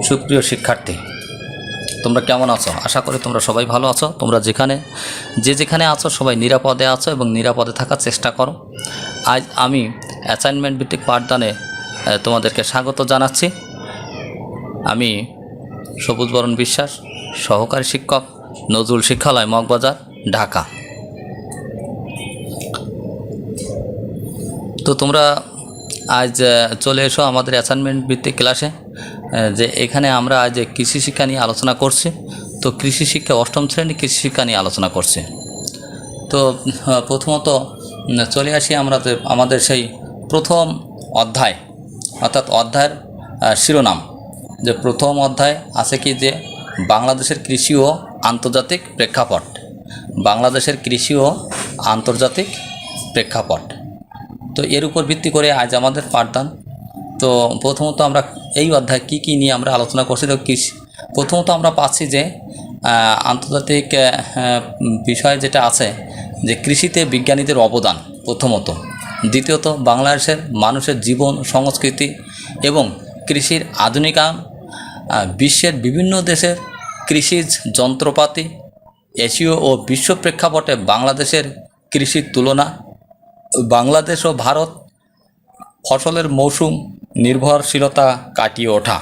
সুপ্রিয় শিক্ষার্থী, তোমরা কেমন আছো? আশা করি তোমরা সবাই ভালো আছো। তোমরা যেখানে আছো সবাই নিরাপদে আছো এবং নিরাপদে থাকার চেষ্টা করো। আজ আমি অ্যাসাইনমেন্ট ভিত্তিক পাঠদানে তোমাদেরকে স্বাগত জানাচ্ছি। আমি সবুজ বরণ বিশ্বাস, সহকারী শিক্ষক, নজরুল শিক্ষালয়, মগবাজার, ঢাকা। তো তোমরা আজ চলে এসো আমাদের অ্যাসাইনমেন্ট ভিত্তিক ক্লাসে। যে এখানে আমরা আজ কৃষি শিক্ষা নিয়ে আলোচনা করছি। তো কৃষি শিক্ষা অষ্টম শ্রেণী কৃষি শিক্ষা নিয়ে আলোচনা করছি। তো প্রথমত চলে আসি আমরা আমাদের সেই প্রথম অধ্যায়, অর্থাৎ অধ্যায়ের শিরোনাম। যে প্রথম অধ্যায় আছে কি, যে বাংলাদেশের কৃষি ও আন্তর্জাতিক প্রেক্ষাপট। বাংলাদেশের কৃষি ও আন্তর্জাতিক প্রেক্ষাপট। তো এর উপর ভিত্তি করে আজ আমাদের পাঠদান। তো প্রথমত আমরা এই অধ্যায় কি নিয়ে আমরা আলোচনা করছি। তো প্রথমত আমরা পাচ্ছি যে আন্তর্জাতিক বিষয় যেটা আছে, যে কৃষিতে বিজ্ঞানীদের অবদান প্রথমত। দ্বিতীয়ত বাংলাদেশের মানুষের জীবন, সংস্কৃতি এবং কৃষির আধুনিকায়ন। বিশ্বের বিভিন্ন দেশের কৃষিজ যন্ত্রপাতি, এশীয় ও বিশ্ব প্রেক্ষাপটে বাংলাদেশের কৃষির তুলনা। বাংলাদেশ ও ভারত ফসলের মৌসুম নির্ভরশীলতা কাটিয়ে ওঠা।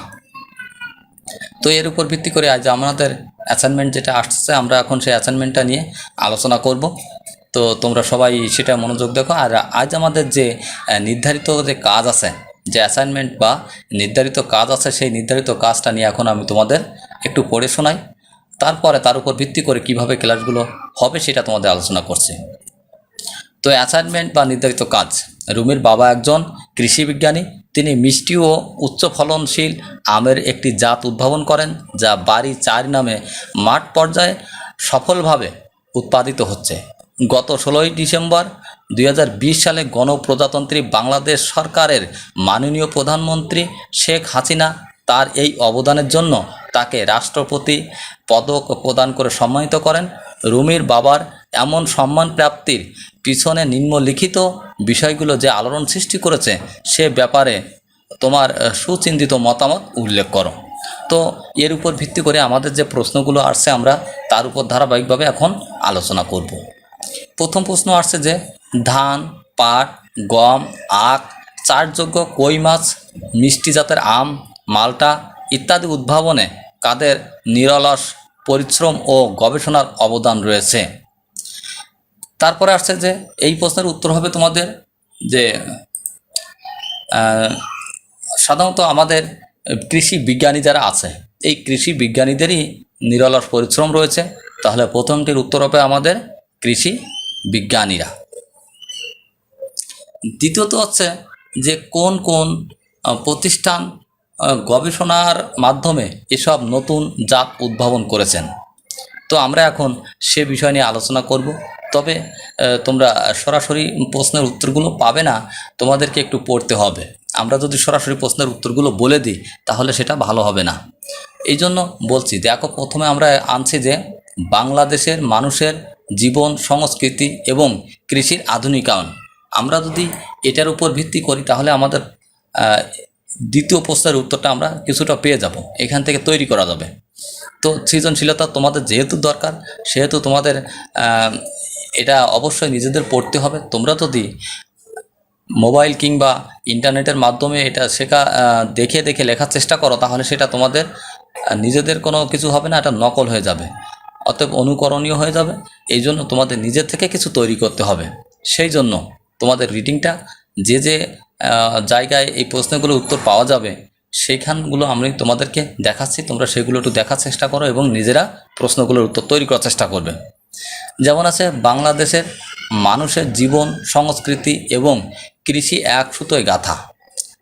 তো এর উপর ভিত্তি করে আজ আমাদের অ্যাসাইনমেন্ট যেটা আসছে, আমরা এখন সেই অ্যাসাইনমেন্টটা নিয়ে আলোচনা করব। তো তোমরা সবাই সেটা মনোযোগ দেখো। আর আজ আমাদের যে নির্ধারিত যে কাজ আছে, যে অ্যাসাইনমেন্ট বা নির্ধারিত কাজ আছে, সেই নির্ধারিত কাজটা নিয়ে এখন আমি তোমাদের একটু পড়ে শোনাই। তারপরে তার উপর ভিত্তি করে কিভাবে ক্লাসগুলো হবে সেটা তোমাদের আলোচনা করছি। তো অ্যাসাইনমেন্ট বা নির্ধারিত কাজ। রুমির বাবা একজন কৃষি বিজ্ঞানী। তিনি মিষ্টি ও উচ্চ ফলনশীল আমের একটি জাত উদ্ভাবন করেন, যা বাড়ি 4 নামে মাঠ পর্যায়ে সফলভাবে উৎপাদিত হচ্ছে। গত 16ই ডিসেম্বর 2020 সালে গণপ্রজাতন্ত্রী বাংলাদেশ সরকারের মাননীয় প্রধানমন্ত্রী শেখ হাসিনা তার এই অবদানের জন্য তাকে রাষ্ট্রপতি পদক প্রদান করে সম্মানিত করেন। রুমির বাবার এমন সম্মান প্রাপ্তির পিছনে নিম্নলিখিত বিষয়গুলো যে আলোড়ন সৃষ্টি করেছে, সে ব্যাপারে তোমার সুচিন্তিত মতামত উল্লেখ করো। তো এর উপর ভিত্তি করে আমাদের যে প্রশ্নগুলো আসছে, আমরা তার উপর ধারাবাহিকভাবে এখন আলোচনা করব। প্রথম প্রশ্ন আসছে যে ধান, পাট, গম, আখ, চাষযোগ্য কই মাছ, মিষ্টি জাতের আম, মাল্টা ইত্যাদি উদ্ভাবনে কাদের নিরলস পরিশ্রম ও গবেষণার অবদান রয়েছে। তারপরে আসছে যে এই প্রশ্নের উত্তর হবে তোমাদের যে সাধারণত আমাদের কৃষি বিজ্ঞানী যারা আছে, এই কৃষি বিজ্ঞানীদেরই নিরলস পরিশ্রম রয়েছে। তাহলে প্রথমটির উত্তর হবে আমাদের কৃষি বিজ্ঞানীরা। দ্বিতীয়ত হচ্ছে যে কোন কোন প্রতিষ্ঠান গবেষণার মাধ্যমে এসব নতুন জাত উদ্ভাবন করেছেন। তো আমরা এখন সে বিষয় নিয়ে আলোচনা করব। তবে তোমরা সরাসরি প্রশ্নের উত্তরগুলো পাবে না, তোমাদেরকে একটু পড়তে হবে। আমরা যদি সরাসরি প্রশ্নের উত্তরগুলো বলে দিই তাহলে সেটা ভালো হবে না। এই জন্য বলছি, দেখো প্রথমে আমরা আনছি যে বাংলাদেশের মানুষের জীবন, সংস্কৃতি এবং কৃষির আধুনিকায়ন। আমরা যদি এটার উপর ভিত্তি করি তাহলে আমাদের দ্বিতীয় প্রশ্নের উত্তরটা আমরা কিছুটা পেয়ে যাব, এখান থেকে তৈরি করা যাবে। তো সৃজনশীলতা তোমাদের যেহেতু দরকার, সেহেতু তোমাদের এটা অবশ্যই নিজেদের পড়তে হবে। তোমরা যদি মোবাইল কিংবা ইন্টারনেটের মাধ্যমে এটা দেখে দেখে লেখার চেষ্টা করো, তাহলে সেটা তোমাদের নিজেদের কোনো কিছু হবে না, এটা নকল হয়ে যাবে, অতএব অনুকরণীয় হয়ে যাবে। এই জন্য তোমাদের নিজের থেকে কিছু তৈরি করতে হবে। সেই জন্য তোমাদের রিডিংটা যে জায়গায় এই প্রশ্নগুলোর উত্তর পাওয়া যাবে, সেইখানগুলো আমি তোমাদেরকে দেখাচ্ছি, তোমরা সেগুলো একটু দেখার চেষ্টা করো এবং নিজেরা প্রশ্নগুলোর উত্তর তৈরি করার চেষ্টা করবে। যেমন আছে বাংলাদেশের মানুষের জীবন, সংস্কৃতি এবং কৃষি এক সুতোয় গাঁথা।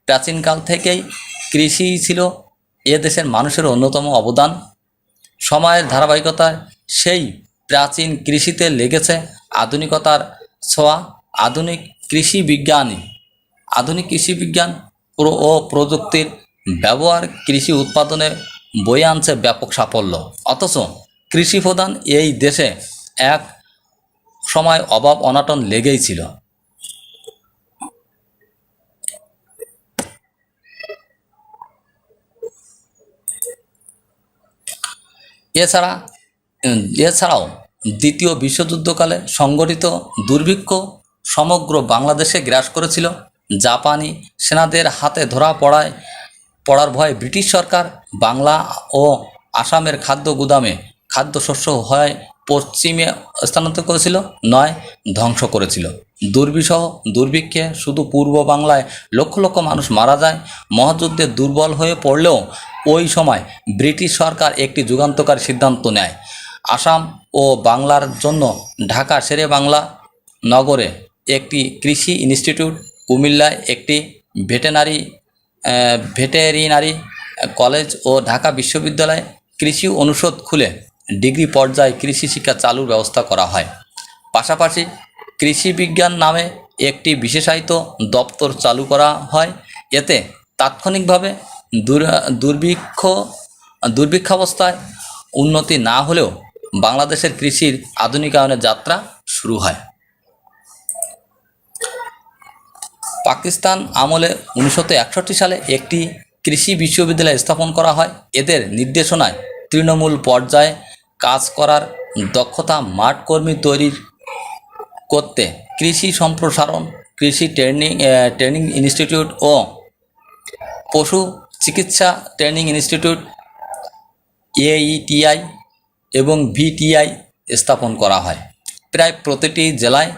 প্রাচীনকাল থেকেই কৃষি ছিল এ দেশের মানুষের অন্যতম অবদান। সময়ের ধারাবাহিকতায় সেই প্রাচীন কৃষিতে লেগেছে আধুনিকতার ছোঁয়া। আধুনিক কৃষি বিজ্ঞান ও প্রযুক্তির ব্যবহার কৃষি উৎপাদনে বয়ে আনছে ব্যাপক সাফল্য। অথচ কৃষি প্রধান এই দেশে এক সময় অভাব অনাটন লেগেই ছিল। এছাড়া এছাড়াও দ্বিতীয় বিশ্বযুদ্ধকালে সংগঠিত দুর্ভিক্ষ সমগ্র বাংলাদেশে গ্রাস করেছিল। জাপানি সেনাদের হাতে ধরা পড়ার ভয়ে ব্রিটিশ সরকার বাংলা ও আসামের খাদ্য গুদামে খাদ্যশস্য হয় পশ্চিমে স্থানান্তর করেছিল, নয় ধ্বংস করেছিল। দুর্বিষহ দুর্ভিক্ষে শুধু পূর্ব বাংলায় লক্ষ লক্ষ মানুষ মারা যায়। মহাযুদ্ধে দুর্বল হয়ে পড়লেও ওই সময় ব্রিটিশ সরকার একটি যুগান্তকারী সিদ্ধান্ত নেয়। আসাম ও বাংলার জন্য ঢাকা শেরে বাংলা নগরে একটি কৃষি ইনস্টিটিউট, কুমিল্লায় একটি ভেটেরিনারি কলেজ ও ঢাকা বিশ্ববিদ্যালয়ে কৃষি অনুষদ খুলে ডিগ্রি পর্যায়ে কৃষি শিক্ষা চালুর ব্যবস্থা করা হয়। পাশাপাশি কৃষি বিজ্ঞান নামে একটি বিশেষায়িত দপ্তর চালু করা হয়। এতে তাৎক্ষণিকভাবে দুর্ভিক্ষাবস্থায় উন্নতি না হলেও বাংলাদেশের কৃষির আধুনিকায়নের যাত্রা শুরু হয়। পাকিস্তান আমলে 1961 সালে একটি কৃষি বিশ্ববিদ্যালয় স্থাপন করা হয়। এদের নির্দেশনায় তৃণমূল পর্যায়ে কাজ করার দক্ষতা মাঠ কর্মী তৈরি করতে কৃষি সম্প্রসারণ, কৃষি ট্রেনিং ইনস্টিটিউট ও পশু চিকিৎসা ট্রেনিং ইনস্টিটিউট AETI এবং VTI স্থাপন করা হয়। প্রায় প্রতিটি জেলায়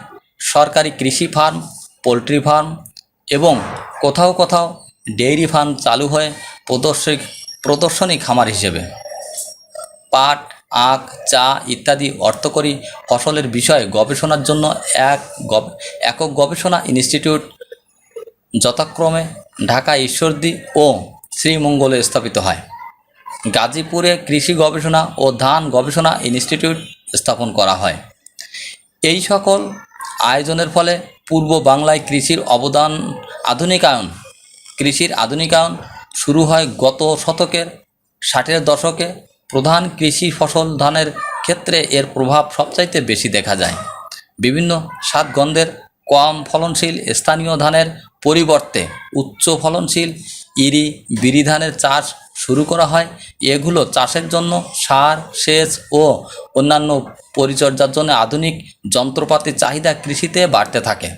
সরকারি কৃষি ফার্ম, পোলট্রি ফার্ম এবং কোথাও কোথাও ডেইরি ফার্ম চালু হয়ে প্রদর্শনী খামার হিসেবে পাট, আখ, চা ইত্যাদি অর্থকরী ফসলের বিষয়ে গবেষণার জন্য একক গবেষণা ইনস্টিটিউট যথাক্রমে ঢাকা ঈশ্বরদী ও শ্রীমঙ্গলে স্থাপিত হয়। গাজীপুরে কৃষি গবেষণা ও ধান গবেষণা ইনস্টিটিউট স্থাপন করা হয়। এই সকল আয়োজনের ফলে পূর্ব বাংলায় কৃষির আধুনিকায়ন শুরু হয় গত শতকের 60-এর দশকে। প্রধান কৃষি ফসল ধানের ক্ষেত্রে এর প্রভাব সবচাইতে বেশি দেখা যায়। বিভিন্ন স্বাদগন্ধের কম ফলনশীল স্থানীয় ধানের পরিবর্তে উচ্চ ফলনশীল বিরি ধানের চাষ শুরু করা হয়। এগুলো চাষের জন্য সার, সেচ ও অন্যান্য পরিচর্যার জন্য আধুনিক যন্ত্রপাতির চাহিদা কৃষিতে বাড়তে থাকে।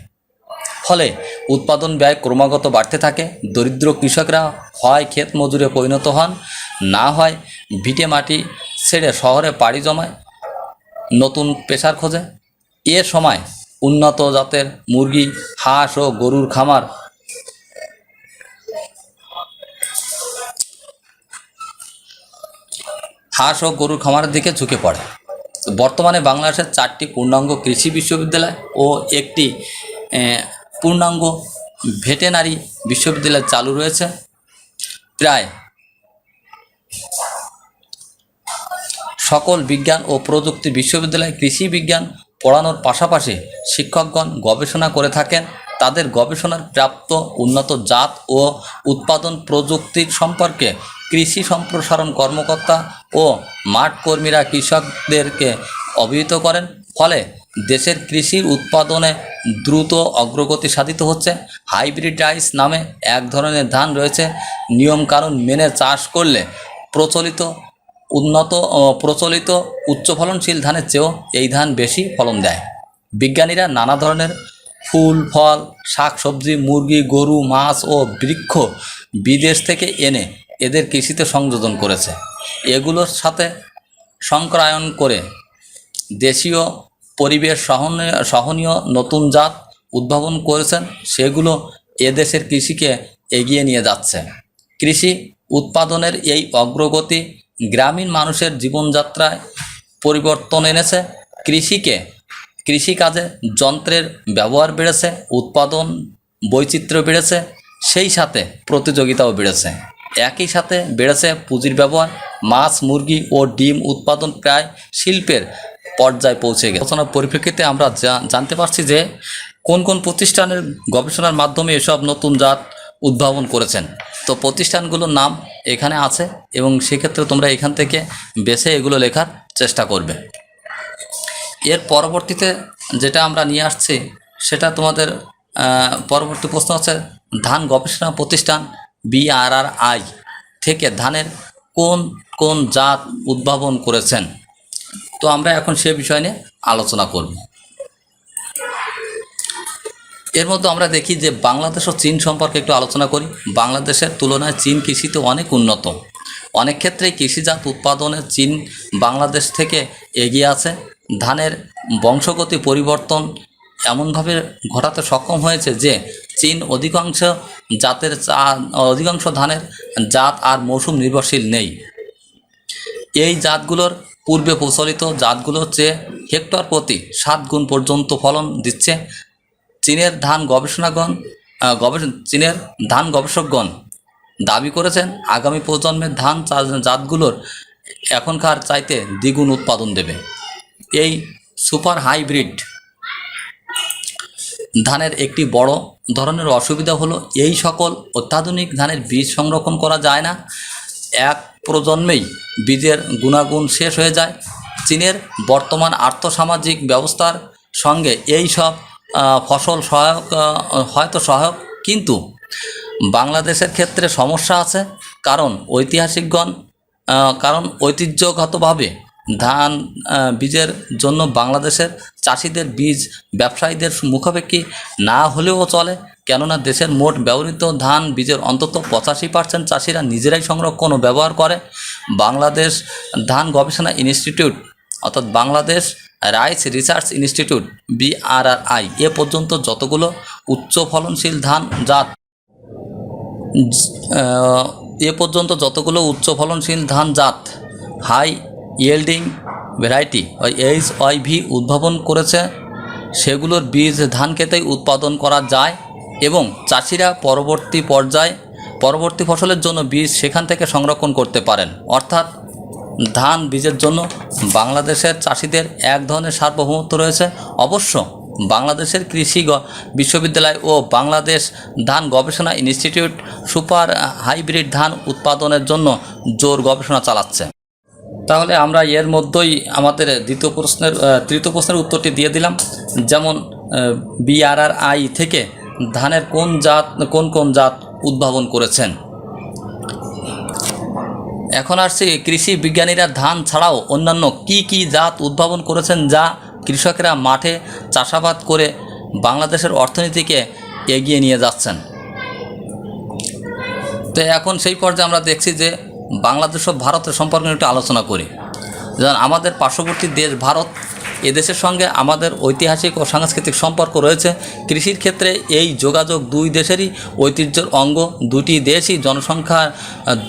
ফলে উৎপাদন ব্যয় ক্রমাগত বাড়তে থাকে। দরিদ্র কৃষকরা হয় ক্ষেত মজুরে পরিণত হন, না হয় ভিটে মাটি ছেড়ে শহরে পাড়ি জমায় নতুন পেশার খোঁজে। এ সময় উন্নত জাতের মুরগি, হাঁস ও গরুর খামারের দিকে ঝুঁকে পড়ে। বর্তমানে বাংলাদেশের 4টি পূর্ণাঙ্গ কৃষি বিশ্ববিদ্যালয় ও একটি পূর্ণাঙ্গ ভেটেরিনারি বিশ্ববিদ্যালয় চালু রয়েছে। প্রায় সকল বিজ্ঞান ও প্রযুক্তি বিশ্ববিদ্যালয়ে কৃষি বিজ্ঞান পড়ানোর পাশাপাশি শিক্ষকগণ গবেষণা করে থাকেন। তাদের গবেষণার প্রাপ্ত উন্নত জাত ও উৎপাদন প্রযুক্তির সম্পর্কে কৃষি সম্প্রসারণ কর্মকর্তা ও মাঠ কর্মীরা কৃষকদেরকে অবহিত করেন। ফলে দেশের কৃষির উৎপাদনে দ্রুত অগ্রগতি সাধিত হচ্ছে। হাইব্রিড রাইস নামে এক ধরনের ধান রয়েছে। নিয়মকানুন মেনে চাষ করলে প্রচলিত উচ্চ ফলনশীল ধানের চেয়েও এই ধান বেশি ফলন দেয়। বিজ্ঞানীরা নানা ধরনের ফুল, ফল, শাক সবজি, মুরগি, গরু, মাছ ও বৃক্ষ বিদেশ থেকে এনে এদের কৃষিতে সংযোজন করেছে। এগুলোর সাথে সংকরায়ন করে দেশীয় পরিবেশ সহনীয় নতুন জাত উদ্ভাবন করেছেন। সেগুলো এদেশের কৃষিকে এগিয়ে নিয়ে যাচ্ছে। কৃষি উৎপাদনের এই অগ্রগতি গ্রামীণ মানুষের জীবনযাত্রায় পরিবর্তন এনেছে। কৃষিকাজে যন্ত্রের ব্যবহার বেড়েছে, উৎপাদন বৈচিত্র্য বেড়েছে, সেই সাথে প্রতিযোগিতাও বেড়েছে। একই সাথে বেড়েছে পুঁজির ব্যবহার। মাছ, মুরগি ও ডিম উৎপাদন প্রায় শিল্পের পর্যায়ে পৌঁছে গেছে। আলোচনার পরিপ্রেক্ষিতে আমরা জানতে পারছি যে কোন কোন প্রতিষ্ঠানের গবেষণার মাধ্যমে এসব নতুন জাত উদ্ভাবন করেছেন। তো প্রতিষ্ঠানগুলোর নাম এখানে আছে এবং সেক্ষেত্রে তোমরা এখান থেকে বেছে এগুলো লেখার চেষ্টা করবে। এর পরবর্তীতে যেটা আমরা নিয়ে আসছি সেটা তোমাদের পরবর্তী প্রশ্ন হচ্ছে ধান গবেষণা প্রতিষ্ঠান BRRI থেকে ধানের কোন কোন জাত উদ্ভাবন করেছেন। তো আমরা এখন সে বিষয় নিয়ে আলোচনা করব। এর মধ্যে আমরা দেখি যে বাংলাদেশ ও চীন সম্পর্কে একটু আলোচনা করি। বাংলাদেশের তুলনায় চীন কৃষিতে অনেক উন্নত। অনেক ক্ষেত্রেই কৃষিজাত উৎপাদনে চীন বাংলাদেশ থেকে এগিয়ে আছে। ধানের বংশগতি পরিবর্তন এমনভাবে ঘটাতে সক্ষম হয়েছে যে চীন অধিকাংশ ধানের জাত আর মৌসুম নির্ভরশীল নেই। এই জাতগুলোর পূর্বে প্রচলিত জাতগুলোর চেয়ে হেক্টর প্রতি 7 গুণ পর্যন্ত ফলন দিচ্ছে। চীনের ধান গবেষকগণ দাবি করেছেন আগামী প্রজন্মের ধান জাতগুলোর এখনকার চাইতে দ্বিগুণ উৎপাদন দেবে। এই সুপার হাইব্রিড ধানের একটি বড় ধরনের অসুবিধা হলো এই সকল অত্যাধুনিক ধানের বীজ সংরক্ষণ করা যায় না। এক প্রজন্মেই বীজের গুণাগুণ শেষ হয়ে যায়। চীনের বর্তমান আর্থসামাজিক ব্যবস্থার সঙ্গে এই সব ফসল হয়তো সহায়ক, কিন্তু বাংলাদেশের ক্ষেত্রে সমস্যা আছে। কারণ ঐতিহ্যগতভাবে ধান বীজের জন্য বাংলাদেশের চাষিদের বীজ ব্যবসায়ীদের মুখাপেক্ষী না হলেও চলে, কেননা দেশের মোট ব্যবহৃত ধান বীজের অন্তত 85% চাষিরা নিজেরাই সংরক্ষণ ও ব্যবহার করে। বাংলাদেশ ধান গবেষণা ইনস্টিটিউট অর্থাৎ Bangladesh rice research institute BRRI এ পর্যন্ত যতগুলো উচ্চ ফলনশীল ধান জাত হাই ইয়েল্ডিং ভ্যারাইটি HYV উদ্ভাবন করেছে, সেগুলোর বীজ ধান খেতেই উৎপাদন করা যায় এবং চাষিরা পরবর্তী ফসলের জন্য বীজ সেখান থেকে সংরক্ষণ করতে পারেন। অর্থাৎ ধান বীজের জন্য বাংলাদেশের চাষিদের এক ধরনের সার্বভৌমত্ব রয়েছে। অবশ্য বাংলাদেশের কৃষি বিশ্ববিদ্যালয় ও বাংলাদেশ ধান গবেষণা ইনস্টিটিউট সুপার হাইব্রিড ধান উৎপাদনের জন্য জোর গবেষণা চালাচ্ছে। তাহলে আমরা এর মধ্যেই আমাদের তৃতীয় প্রশ্নের উত্তরটি দিয়ে দিলাম। যেমন BRRI থেকে ধানের কোন কোন জাত উদ্ভাবন করেছেন। এখন আসছে কৃষি বিজ্ঞানীরা ধান ছাড়াও অন্যান্য কি জাত উদ্ভাবন করেছেন যা কৃষকেরা মাঠে চাষাবাদ করে বাংলাদেশের অর্থনীতিকে এগিয়ে নিয়ে যাচ্ছেন। তো এখন সেই পর্যায়ে আমরা দেখছি যে বাংলাদেশ ও ভারতের সম্পর্কে একটু আলোচনা করি। যেমন আমাদের পার্শ্ববর্তী দেশ ভারত, এদেশের সঙ্গে আমাদের ঐতিহাসিক ও সাংস্কৃতিক সম্পর্ক রয়েছে। কৃষির ক্ষেত্রে এই যোগাযোগ দুই দেশেরই ঐতিহ্যের অঙ্গ। দুটি দেশই জনসংখ্যার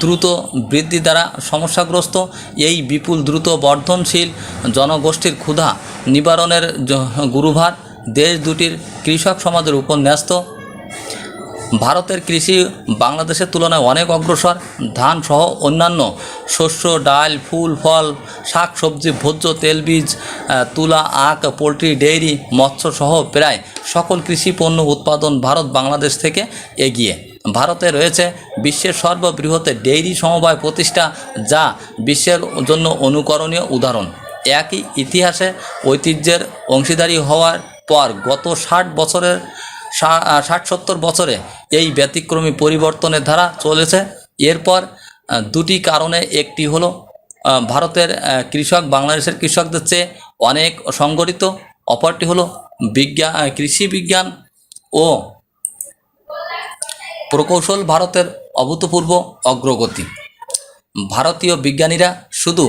দ্রুত বৃদ্ধি দ্বারা সমস্যাগ্রস্ত। এই বিপুল দ্রুত বর্ধনশীল জনগোষ্ঠীর ক্ষুধা নিবারণের গুরুভার দেশ দুটির কৃষক সমাজের উপর ন্যস্ত। ভারতের কৃষি বাংলাদেশের তুলনায় অনেক অগ্রসর। ধান সহ অন্যান্য শস্য, ডাল, ফুল, ফল, শাক সবজি, ভোজ্য তেলবীজ, তুলা, আখ, পোলট্রি, ডেইরি, মৎস্য সহ প্রায় সকল কৃষি পণ্য উৎপাদন ভারত বাংলাদেশ থেকে এগিয়ে। ভারতে রয়েছে বিশ্বের সর্ববৃহৎ ডেইরি সমবায় প্রতিষ্ঠা, যা বিশ্বের জন্য অনুকরণীয় উদাহরণ। একই ইতিহাসে ঐতিহ্যের অংশীদারি হওয়ার পর গত 60-70 বছরে এই ব্যতিক্রমী পরিবর্তনের ধারা চলেছে। এরপর দুটি কারণে, একটি হলো ভারতের কৃষক বাংলাদেশের কৃষকদের চেয়ে অনেক সংগঠিত, অপরটি হলো কৃষি বিজ্ঞান ও প্রকৌশল ভারতের অভূতপূর্ব অগ্রগতি। ভারতীয় বিজ্ঞানীরা শুধু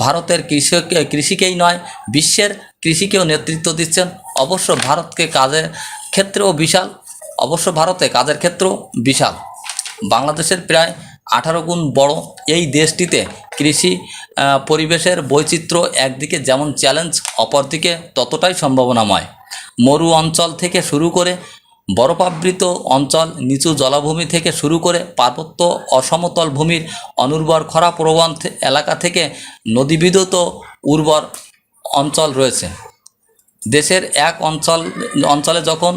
ভারতের কৃষিকেই নয়, বিশ্বের কৃষিকেও নেতৃত্ব দিচ্ছেন। অবশ্য ভারতে কাজের ক্ষেত্রেও বিশাল। বাংলাদেশের প্রায় 18 গুণ বড় এই দেশটিতে কৃষি পরিবেশের বৈচিত্র্য একদিকে যেমন চ্যালেঞ্জ, অপরদিকে ততটাই সম্ভাবনাময়। মরু অঞ্চল থেকে শুরু করে বরফাবৃত অঞ্চল, নিচু জলাভূমি থেকে শুরু করে পার্বত্য অসমতল ভূমির অনুর্বর খরা প্রবণ এলাকা থেকে নদীবিধৌত উর্বর অঞ্চল রয়েছে। দেশের এক অঞ্চলে যখন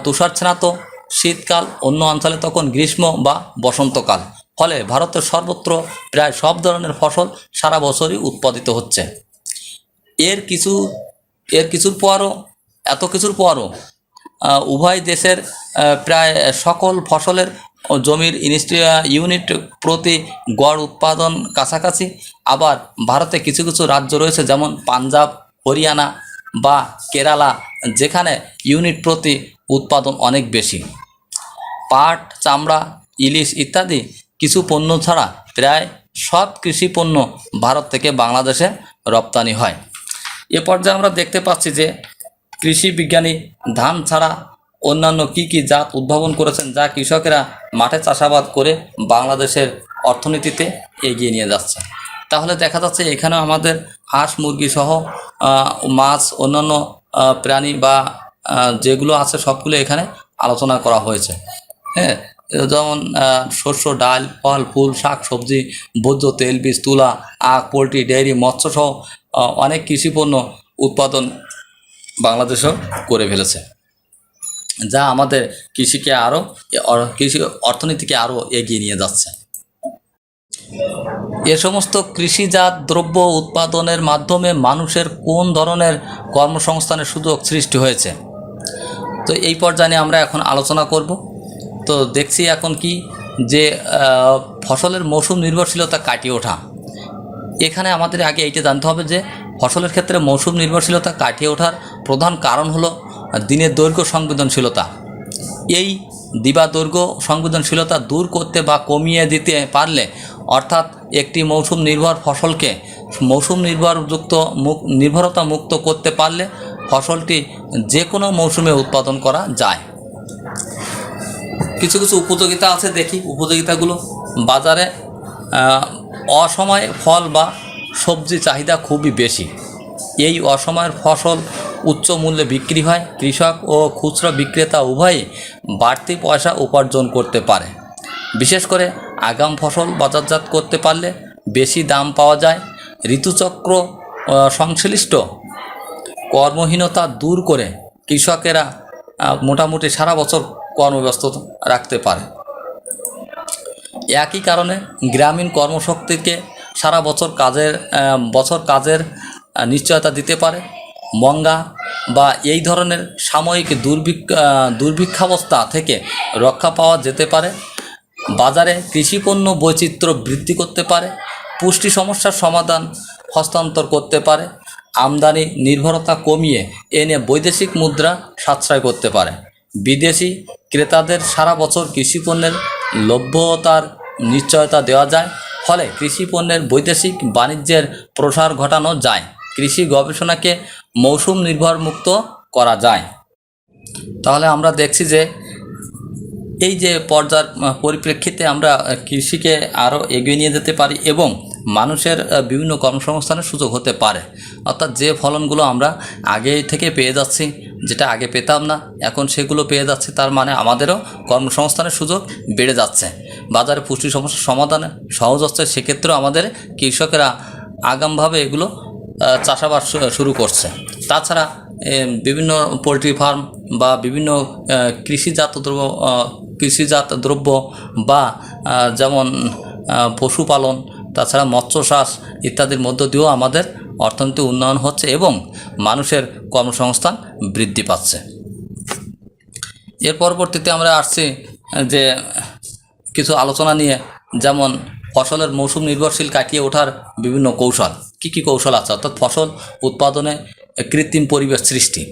তুষারছায়াচ্ছন্ন শীতকাল, অন্য অঞ্চলে তখন গ্রীষ্ম বা বসন্তকাল। ফলে ভারতের সর্বত্র প্রায় সব ধরনের ফসল সারা বছরই উৎপাদিত হচ্ছে। এত কিছুর পরও উভয় দেশের প্রায় সকল ফসলের জমির ইউনিট প্রতি গড় উৎপাদন কাছাকাছি। আবার ভারতে কিছু কিছু রাজ্য রয়েছে যেমন পাঞ্জাব, হরিয়ানা বা কেরালা, যেখানে ইউনিট প্রতি উৎপাদন অনেক বেশি। পাট, চামড়া, ইলিশ ইত্যাদি কিছু পণ্য ছাড়া প্রায় সব কৃষি পণ্য ভারত থেকে বাংলাদেশে রপ্তানি হয়। এ পর্যায়ে আমরা দেখতে পাচ্ছি যে কৃষি বিজ্ঞানী ধান ছাড়া অন্যান্য কি কি জাত উদ্ভাবন করেছেন, যা কৃষকেরা মাঠে চাষাবাদ করে বাংলাদেশের অর্থনীতিতে এগিয়ে নিয়ে যাচ্ছে। তাহলে দেখা যাচ্ছে এখানেও আমাদের হাঁস, মুরগি সহ মাছ, অন্যান্য প্রাণী বা যেগুলো আছে সবগুলো এখানে আলোচনা করা হয়েছে। হ্যাঁ, যেমন শস্য, ডাল, ফল, ফুল, শাক, সবজি, ভোজ্য তেল, বীজ, তুলা, আখ, পোলট্রি, ডেয়ারি, মৎস্যসহ অনেক কৃষিপণ্য উৎপাদন বাংলাদেশও করে ফেলেছে, যা আমাদের কৃষিকে আরও কৃষি অর্থনীতিকে আরও এগিয়ে নিয়ে যাচ্ছে। এ সমস্ত কৃষিজাত দ্রব্য উৎপাদনের মাধ্যমে মানুষের কোন ধরনের কর্মসংস্থানের সুযোগ সৃষ্টি হয়েছে, তো এই পর্যায়ে আমরা এখন আলোচনা করব। তো দেখছি এখন কি যে ফসলের মৌসুম নির্ভরশীলতা কাটিয়ে ওঠা। এখানে আমাদের আগে এইটা জানতে হবে যে ফসলের ক্ষেত্রে মৌসুম নির্ভরশীলতা কাটিয়ে ওঠার প্রধান কারণ হলো দিনের দৈর্ঘ্য সংবেদনশীলতা। এই দিবা দৈর্ঘ্য সংবেদনশীলতা দূর করতে বা কমিয়ে দিতে পারলে, অর্থাৎ একটি মৌসুম নির্ভর ফসলকে মৌসুম নির্ভরতা মুক্ত করতে পারলে ফসলটি যে কোনো মৌসুমে উৎপাদন করা যায়। কিছু কিছু উপযোগিতা আছে, দেখি উপযোগিতাগুলো। বাজারে অসময়ে ফল বা সবজি চাহিদা খুবই বেশি। এই অসময়ের ফসল উচ্চ মূল্যে বিক্রি হয়। কৃষক ও খুচরা বিক্রেতা উভয়ই বাড়তি পয়সা উপার্জন করতে পারে। বিশেষ করে আগাম ফসল বাজারজাত করতে পারলে বেশি দাম পাওয়া যায়। ঋতুচক্র সংশ্লিষ্ট কর্মহীনতা দূর করে কৃষকেরা মোটামুটি সারা বছর কর্মব্যস্ত রাখতে পারে। একই কারণে গ্রামীণ কর্মশক্তিকে সারা বছর কাজের নিশ্চয়তা দিতে পারে। মঙ্গা বা এই ধরনের সাময়িক দুর্ভিক্ষাবস্থা থেকে রক্ষা পাওয়া যেতে পারে। বাজারে কৃষিপণ্য বৈচিত্র্য বৃদ্ধি করতে পারে। পুষ্টি সমস্যার সমাধান হস্তান্তর করতে পারে। আমদানি নির্ভরতা কমিয়ে এনে বৈদেশিক মুদ্রা সাশ্রয় করতে পারে। বিদেশি ক্রেতাদের সারা বছর কৃষিপণ্যের লভ্যতার নিশ্চয়তা দেওয়া যায়। ফলে কৃষিপণ্যের বৈদেশিক বাণিজ্যের প্রসার ঘটানো যায়। কৃষি গবেষণাকে মৌসুম নির্ভর মুক্ত করা যায়। তাহলে আমরা দেখছি যে এই যে পর্যায়ের পরিপ্রেক্ষিতে আমরা কৃষিকে আরও এগিয়ে নিয়ে যেতে পারি এবং মানুষের বিভিন্ন কর্মসংস্থানের সুযোগ হতে পারে। অর্থাৎ যে ফলনগুলো আমরা আগে থেকে পেয়ে যাচ্ছি, যেটা আগে পেতাম না, এখন সেগুলো পেয়ে যাচ্ছি, তার মানে আমাদেরও কর্মসংস্থানের সুযোগ বেড়ে যাচ্ছে। বাজারে পুষ্টি সমস্যার সমাধানে সহজ হচ্ছে। সেক্ষেত্রেও আমাদের কৃষকেরা আগামভাবে এগুলো চাষাবাদ শুরু করছে। তাছাড়া বিভিন্ন পোলট্রি ফার্ম বা বিভিন্ন কৃষিজাত দ্রব্য বা যেমন পশুপালন, তাছাড়া মৎস্য চাষ ইত্যাদির মধ্য দিয়েও আমাদের অর্থনৈতিক উন্নয়ন হচ্ছে এবং মানুষের কর্মসংস্থান বৃদ্ধি পাচ্ছে। এর পরবর্তীতে আমরা আসছি যে কিছু আলোচনা নিয়ে, যেমন ফসলের মৌসুম নির্ভরশীল কাটিয়ে ওঠার বিভিন্ন কৌশল। কী কৌশল আছে? অর্থাৎ ফসল উৎপাদনে কৃত্রিম পরিবেশ সৃষ্টি।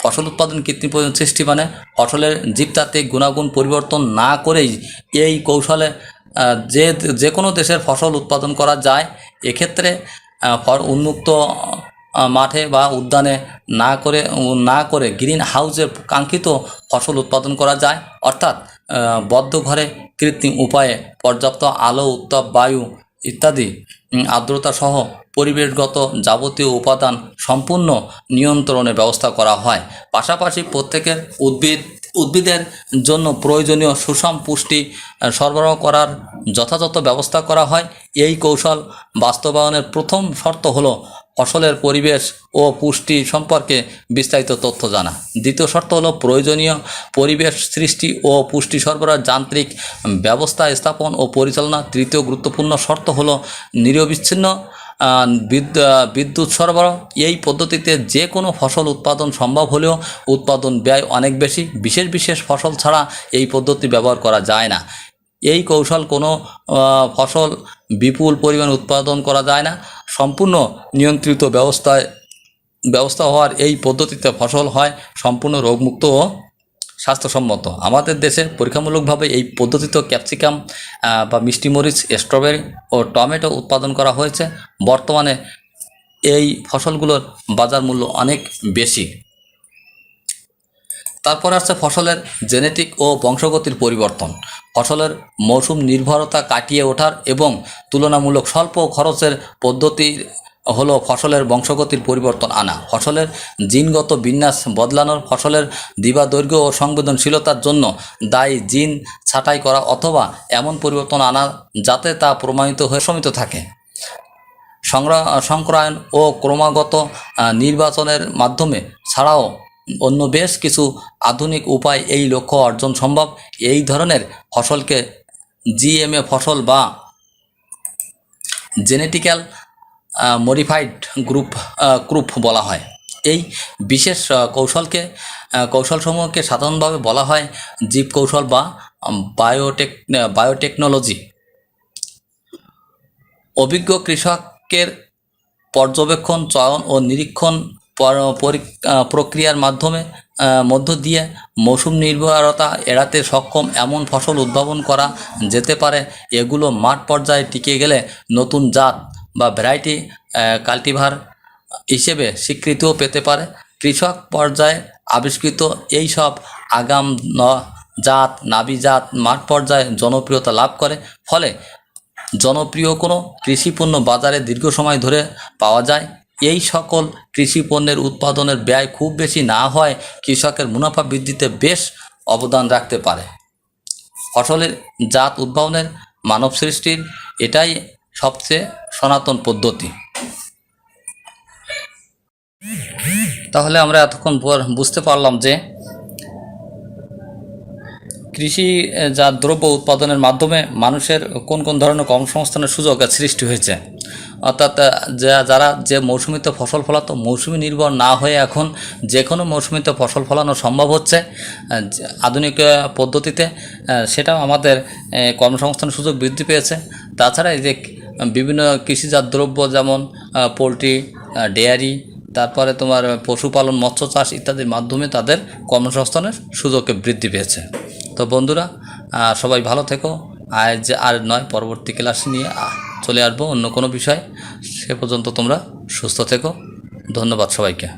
ফসল উৎপাদন কৃত্রিম পরিবেশ সৃষ্টি মানে ফসলের জীবতাত্ত্বিক গুণাগুণ পরিবর্তন না করেই এই কৌশলে যে কোনো দেশের ফসল উৎপাদন করা যায়। এক্ষেত্রে উন্মুক্ত মাঠে বা উদ্যানে না করে গ্রিন হাউসে কাঙ্ক্ষিত ফসল উৎপাদন করা যায়। অর্থাৎ বদ্ধ ঘরে কৃত্রিম উপায়ে পর্যাপ্ত আলো, উত্তাপ, বায়ু ইত্যাদি আর্দ্রতা সহ পরিবেশগত যাবতীয় উপাদান সম্পূর্ণ নিয়ন্ত্রণের ব্যবস্থা করা হয়। পাশাপাশি প্রত্যেকের উদ্ভিদের জন্য প্রয়োজনীয় সুষম পুষ্টি সরবরাহ করার যথাযথ ব্যবস্থা করা হয়। এই কৌশল বাস্তবায়নের প্রথম শর্ত হলো ফসলের পরিবেশ ও পুষ্টি সম্পর্কে বিস্তারিত তথ্য জানা। দ্বিতীয় শর্ত হলো প্রয়োজনীয় পরিবেশ সৃষ্টি ও পুষ্টি সরবরাহ যান্ত্রিক ব্যবস্থা স্থাপন ও পরিচালনা। তৃতীয় গুরুত্বপূর্ণ শর্ত হলো নিরবিচ্ছিন্ন বিদ্যুৎ সরবরাহ। এই পদ্ধতিতে যে কোনো ফসল উৎপাদন সম্ভব হলেও উৎপাদন ব্যয় অনেক বেশি। বিশেষ ফসল ছাড়া এই পদ্ধতি ব্যবহার করা যায় না। এই কৌশল কোনো ফসল বিপুল পরিমাণ উৎপাদন করা যায় না। সম্পূর্ণ নিয়ন্ত্রিত ব্যবস্থা হওয়ার এই পদ্ধতিতে ফসল হয় সম্পূর্ণ রোগমুক্ত ও স্বাস্থ্যসম্মত। আমাদের দেশে পরীক্ষামূলকভাবে এই পদ্ধতিতে ক্যাপসিকাম বা মিষ্টি মরিচ, স্ট্রবেরি ও টমেটো উৎপাদন করা হয়েছে। বর্তমানে এই ফসলগুলোর বাজার মূল্য অনেক বেশি। তারপর আসছে ফসলের জেনেটিক ও বংশগতির পরিবর্তন। ফসলের মৌসুম নির্ভরতা কাটিয়ে ওঠার এবং তুলনামূলক স্বল্প খরচের পদ্ধতি হলো ফসলের বংশগতির পরিবর্তন আনা। ফসলের জিনগত বিন্যাস বদলানোর, ফসলের দিবাদৈর্ঘ্য ও সংবেদনশীলতার জন্য দায়ী জিন ছাঁটাই করা অথবা এমন পরিবর্তন আনা যাতে তা প্রমাণিত হয়ে সমিত থাকে। সংক্রায়ন ও ক্রমাগত নির্বাচনের মাধ্যমে ছাড়াও অন্য বেশ কিছু আধুনিক উপায় এই লক্ষ্য অর্জন সম্ভব। এই ধরনের ফসলকে জিএমএ ফসল বা জেনেটিক্যাল মডিফাইড ক্রপ বলা হয়। এই বিশেষ কৌশলসমূহকে সাধারণভাবে বলা হয় জীবকৌশল বা বায়োটেকনোলজি। অভিজ্ঞ কৃষকের পর্যবেক্ষণ, চয়ন ও নিরীক্ষণ প্রক্রিয়ার মধ্য দিয়ে মৌসুম নির্ভরতা এড়াতে সক্ষম এমন ফসল উদ্ভাবন করা যেতে পারে। এগুলো মাঠ পর্যায়ে টিকে গেলে নতুন জাত বা ভ্যারাইটি কাল্টিভার হিসেবে স্বীকৃতিও পেতে পারে। কৃষক পর্যায়ে আবিষ্কৃত এই সব আগাম জাত, নাবি জাত মাঠ পর্যায়ে জনপ্রিয়তা লাভ করে। ফলে জনপ্রিয় কোনো কৃষিপণ্য বাজারে দীর্ঘ সময় ধরে পাওয়া যায়। এই সকল কৃষি পণ্যের উৎপাদনের ব্যয় খুব বেশি না হয় কৃষকের মুনাফা বৃদ্ধিতে বেশ অবদান রাখতে পারে। ফসলের জাত উদ্ভাবনের মানব সৃষ্টির এটাই সবচেয়ে সনাতন পদ্ধতি। তাহলে আমরা এতক্ষণ বুঝতে পারলাম যে কৃষিজাত দ্রব্য উৎপাদনের মাধ্যমে মানুষের কোন কোন ধরনের কর্মসংস্থানের সুযোগ সৃষ্টি হয়েছে। অর্থাৎ যারা যে মৌসুমিতে ফসল ফলাতো, মৌসুমি নির্ভর না হয়ে এখন যে কোনো মৌসুমিতে ফসল ফলানো সম্ভব হচ্ছে আধুনিক পদ্ধতিতে, সেটাও আমাদের কর্মসংস্থানের সুযোগ বৃদ্ধি পেয়েছে। তাছাড়া এই যে বিভিন্ন কৃষিজাত দ্রব্য যেমন পোলট্রি, ডেয়ারি, তারপরে তোমার পশুপালন, মৎস্য চাষ ইত্যাদির মাধ্যমে তাদের কর্মসংস্থানের সুযোগকে বৃদ্ধি পেয়েছে। তো বন্ধুরা, সবাই ভালো থেকো। আজ আর নয়, পরবর্তী ক্লাস নিয়ে চলে আসবো অন্য কোনো বিষয়। সে পর্যন্ত তোমরা সুস্থ থেকো। ধন্যবাদ সবাইকে।